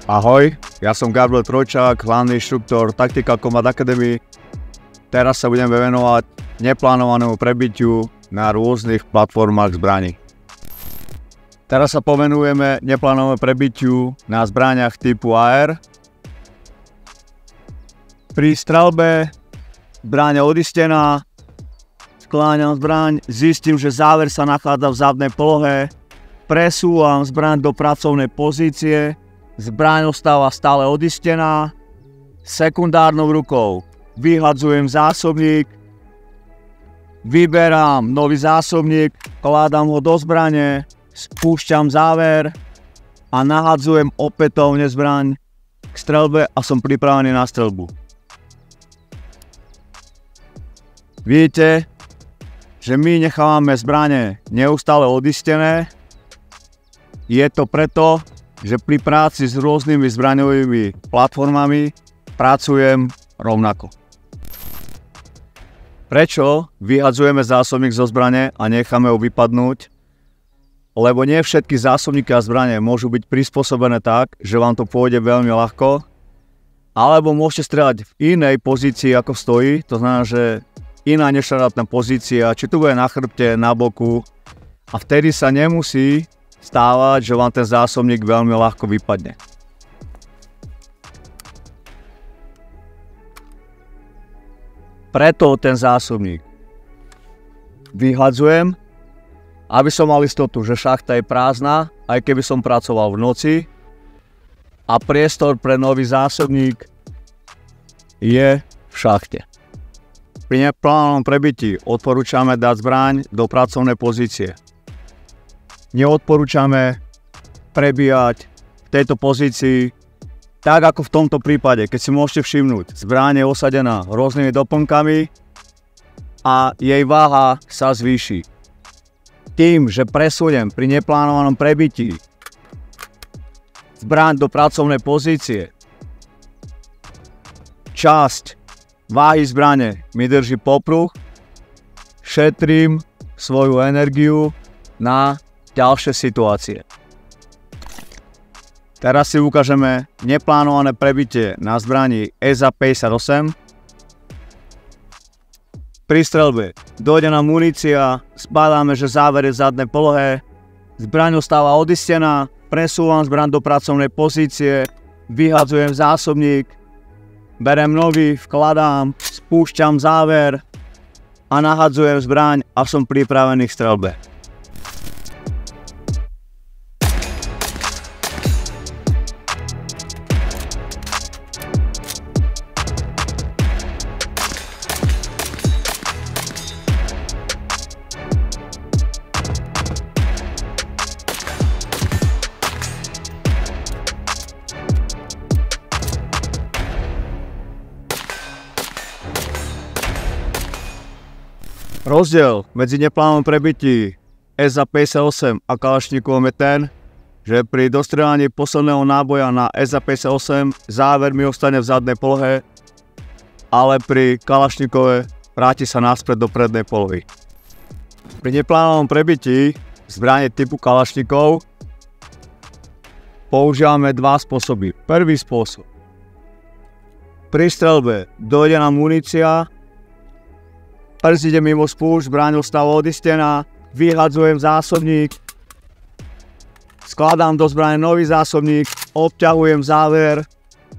Ahoj, ja som Gabriel Trojčák, hlavný inštruktor Tactical Combat Academy. Teraz sa budeme venovať neplánovanému prebitiu na rôznych platformách zbraní. Teraz sa povenujeme neplánovanému prebitiu na zbraniach typu AR. Pri strelbe zbraň je odistená, skláňam zbraň, zistím, že záver sa nachádza v zadnej polohe, presúvam zbraň do pracovnej pozície, zbraň ostáva stále odistená, sekundárnou rukou vyhadzujem zásobník, vyberám nový zásobník, kladám ho do zbrane, spúšťam záver a nahadzujem opätovne zbraň k streľbe a som pripravený na streľbu. Vidíte, že my nechávame zbrane neustále odistené. Je to preto, že pri práci s rôznymi zbraňovými platformami pracujem rovnako. Prečo vyhadzujeme zásobník zo zbrane a necháme ho vypadnúť? Lebo nie všetky zásobníky a zbrane môžu byť prispôsobené tak, že vám to pôjde veľmi ľahko, alebo môžete strieľať v inej pozícii ako stojí, to znamená, že iná neštandardná pozícia, či tu bude na chrbte, na boku, a vtedy sa nemusí stávať, že vám ten zásobník veľmi ľahko vypadne. Preto ten zásobník vyhadzujem, aby som mal istotu, že šachta je prázdna, aj keby som pracoval v noci, a priestor pre nový zásobník je v šachte. Pri neplánovanom prebití odporúčame dať zbraň do pracovnej pozície. Neodporúčame prebíjať v tejto pozícii tak ako v tomto prípade, keď si môžete všimnúť, zbraň je osadená rôznymi doplnkami a jej váha sa zvýši. Tým, že presuniem pri neplánovanom prebití zbraň do pracovnej pozície, časť váhy zbrane mi drží popruh, šetrím svoju energiu na ďalšie situácie. Teraz si ukážeme neplánované prebitie na zbrani EZA-58. Pri streľbe dojde nám munícia, zbadáme, že záver je v zadnej polohe, zbraň ostáva odistená, presúvam zbraň do pracovnej pozície, vyhadzujem zásobník, berem nový, vkladám, spúšťam záver a nahadzujem zbraň a som pripravený k streľbe. Rozdiel medzi neplánovanom prebití EZA-58 a kalašníkovom je ten, že pri dostrieľaní posledného náboja na EZA-58 záver mi ostane v zadnej polohe, ale pri kalašníkove vráti sa naspäť do prednej polohy. Pri neplánovanom prebití zbrane typu kalašníkov používame dva spôsoby. Prvý spôsob. Pri streľbe dojde nám munícia, prst ide mimo spúšť, zbraň ostáva odistená, vyhadzujem zásobník, skladám do zbrane nový zásobník, obťahujem záver,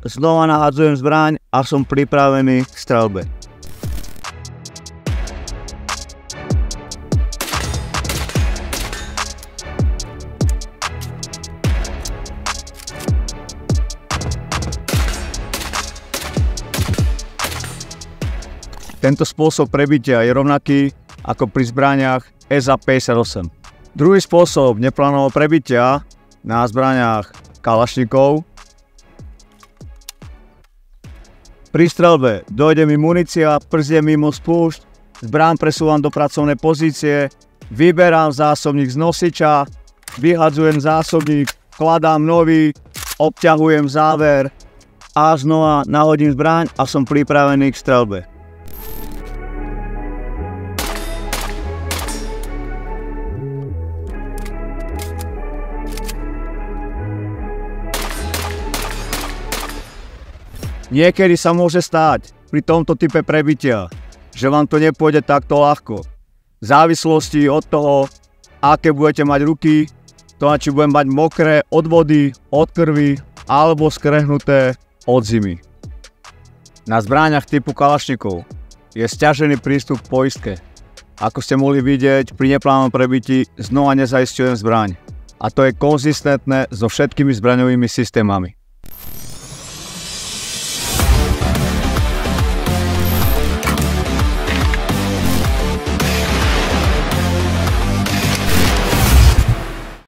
znova nahadzujem zbraň a som pripravený k streľbe. Tento spôsob prebitia je rovnaký ako pri zbraniach EZA-58. Druhý spôsob neplánovaného prebitia na zbraniach kalašníkov. Pri streľbe dojde mi munícia, prst je mimo spúšť, zbraň presúvam do pracovnej pozície, vyberám zásobník z nosiča, vyhadzujem zásobník, vkladám nový, obťahujem záver a znova nahodím zbraň a som pripravený k streľbe. Niekedy sa môže stáť pri tomto type prebitia, že vám to nepôjde takto ľahko. V závislosti od toho, aké budete mať ruky, to či budem mať mokré od vody, od krvi alebo skrehnuté od zimy. Na zbráňach typu kalašnikov je sťažený prístup k poistke. Ako ste mohli vidieť, pri neplánnom prebití znova nezaisťujem zbraň. A to je konzistentné so všetkými zbraňovými systémami.